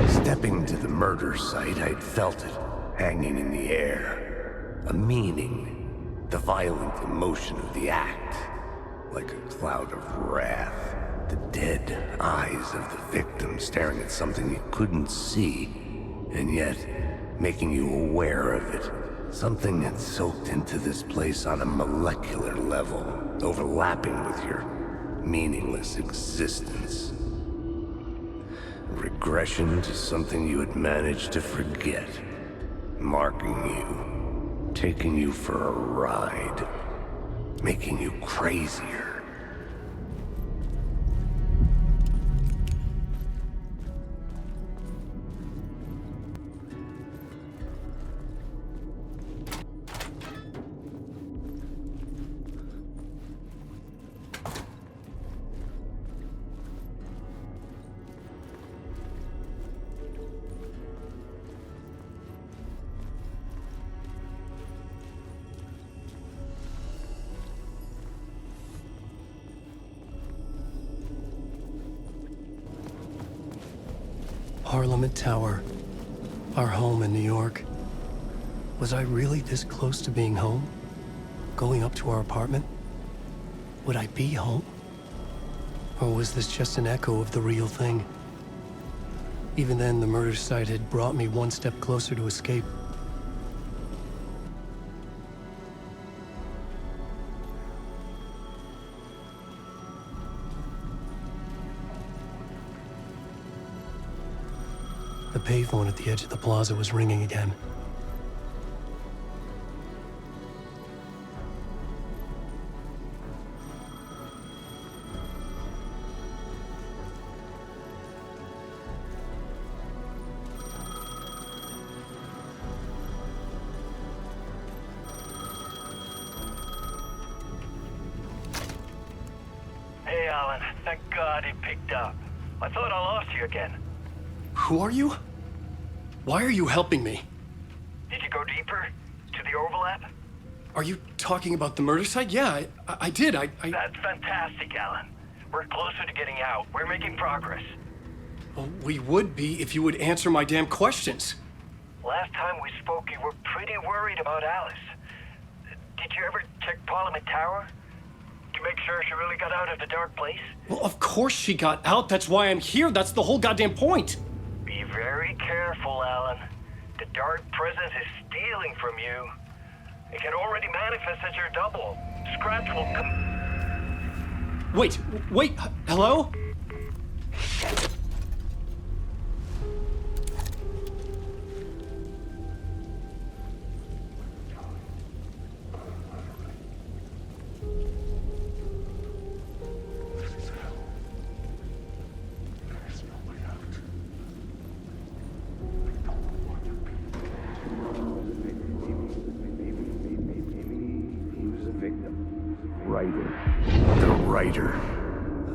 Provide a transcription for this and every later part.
Stepping to the murder site, I'd felt it, hanging in the air. A meaning, the violent emotion of the act, like a cloud of wrath. The dead eyes of the victim staring at something you couldn't see, and yet making you aware of it. Something had soaked into this place on a molecular level, overlapping with your meaningless existence. Regression to something you had managed to forget, marking you, taking you for a ride, making you crazier. Parliament Tower, our home in New York. Was I really this close to being home? Going up to our apartment? Would I be home? Or was this just an echo of the real thing? Even then, the murder site had brought me one step closer to escape. The payphone at the edge of the plaza was ringing again. Hey, Alan. Thank God it picked up. I thought I lost you again. Who are you? Why are you helping me? Did you go deeper? To the overlap? Are you talking about the murder site? Yeah, I did. That's fantastic, Alan. We're closer to getting out. We're making progress. Well, we would be if you would answer my damn questions. Last time we spoke, you were pretty worried about Alice. Did you ever check Parliament Tower? To make sure she really got out of the dark place? Well, of course she got out. That's why I'm here. That's the whole goddamn point. Be very careful, Alan. The dark presence is stealing from you. It can already manifest as your double. Scratch will come. Wait, hello? The writer.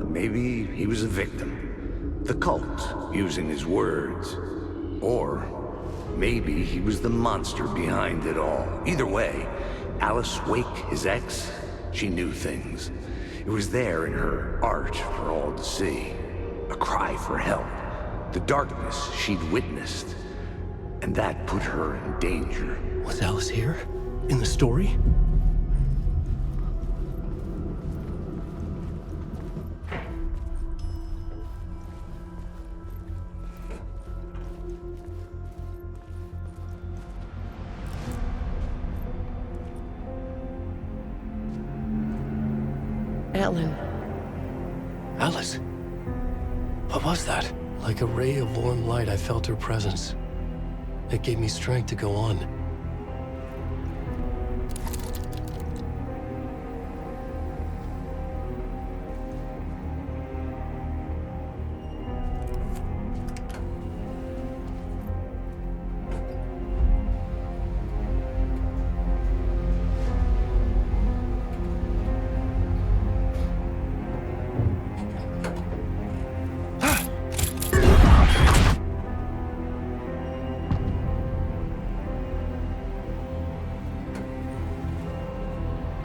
Maybe he was a victim. The cult, using his words. Or maybe he was the monster behind it all. Either way, Alice Wake, his ex, she knew things. It was there in her art for all to see. A cry for help. The darkness she'd witnessed. And that put her in danger. Was Alice here? In the story? Alan. Alice? What was that? Like a ray of warm light, I felt her presence. It gave me strength to go on.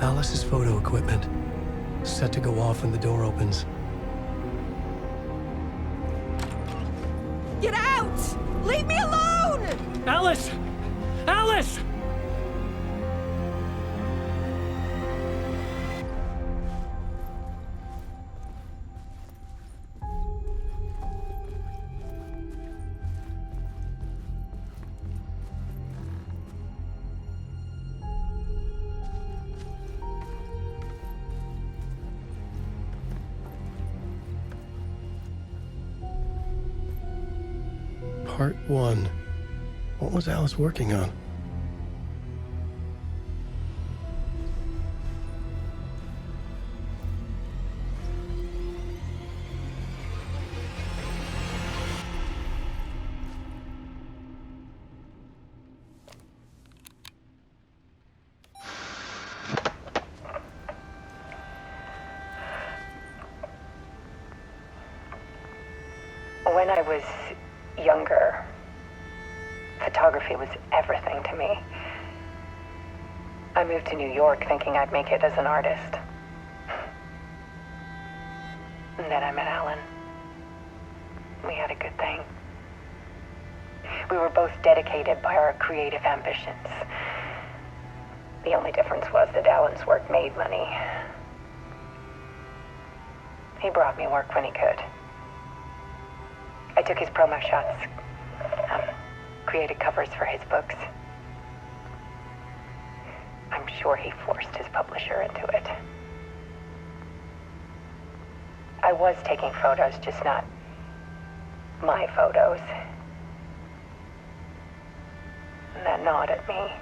Alice's photo equipment, set to go off when the door opens. Get out! Leave me alone! Alice! Alice! Part 1. What was Alice working on? When I was younger, photography was everything to me. I moved to New York thinking I'd make it as an artist. And then I met Alan. We had a good thing. We were both dedicated by our creative ambitions. The only difference was that Alan's work made money. He brought me work when he could. I took his promo shots, created covers for his books. I'm sure he forced his publisher into it. I was taking photos, just not my photos. And that gnawed at me.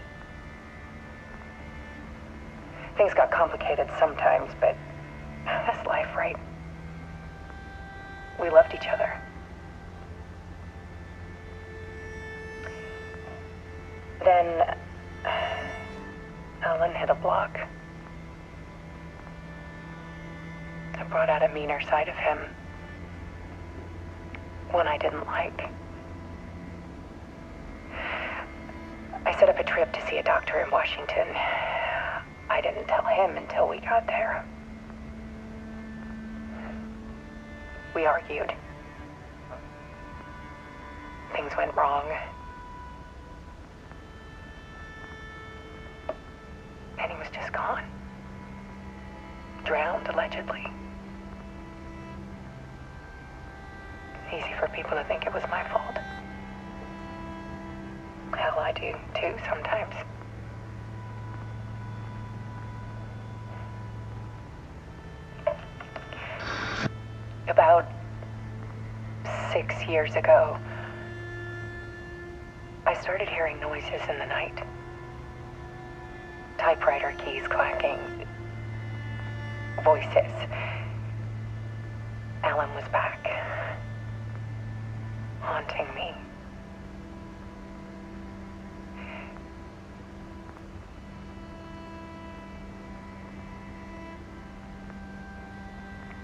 Things got complicated sometimes, but that's life, right? We loved each other. Then Alan hit a block. I brought out a meaner side of him. One I didn't like. I set up a trip to see a doctor in Washington. I didn't tell him until we got there. We argued. Things went wrong. And he was just gone. Drowned, allegedly. It's easy for people to think it was my fault. Hell, I do too, sometimes. About 6 years ago, I started hearing noises in the night. Typewriter keys clacking. Voices. Alan was back. Haunting me.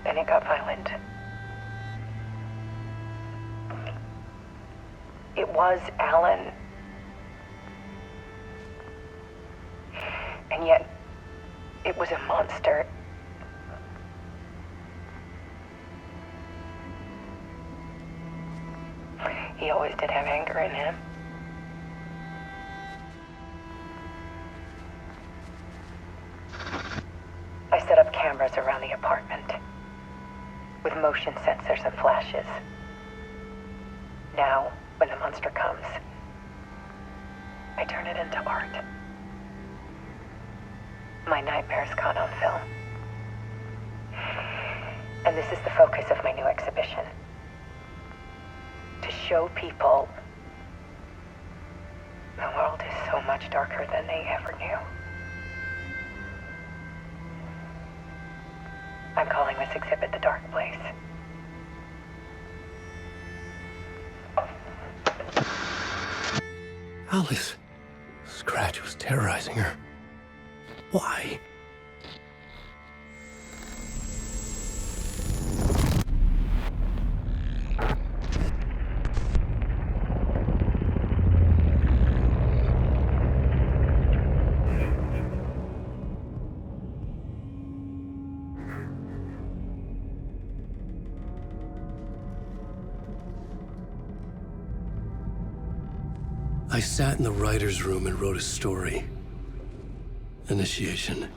Then it got violent. It was Alan. And yet, it was a monster. He always did have anger in him. I set up cameras around the apartment with motion sensors and flashes. Now, when the monster comes, I turn it into art. My nightmares caught on film. And this is the focus of my new exhibition. To show people the world is so much darker than they ever knew. I'm calling this exhibit The Dark Place. Alice. Scratch was terrorizing her. Why? I sat in the writer's room and wrote a story. Initiation.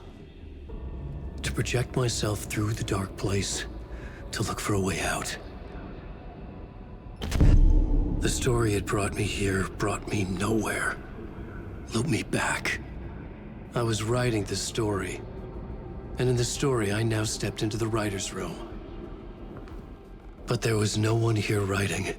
To project myself through the dark place, to look for a way out. The story had brought me here, brought me nowhere. Looped me back. I was writing the story. And in the story, I now stepped into the writer's room. But there was no one here writing it.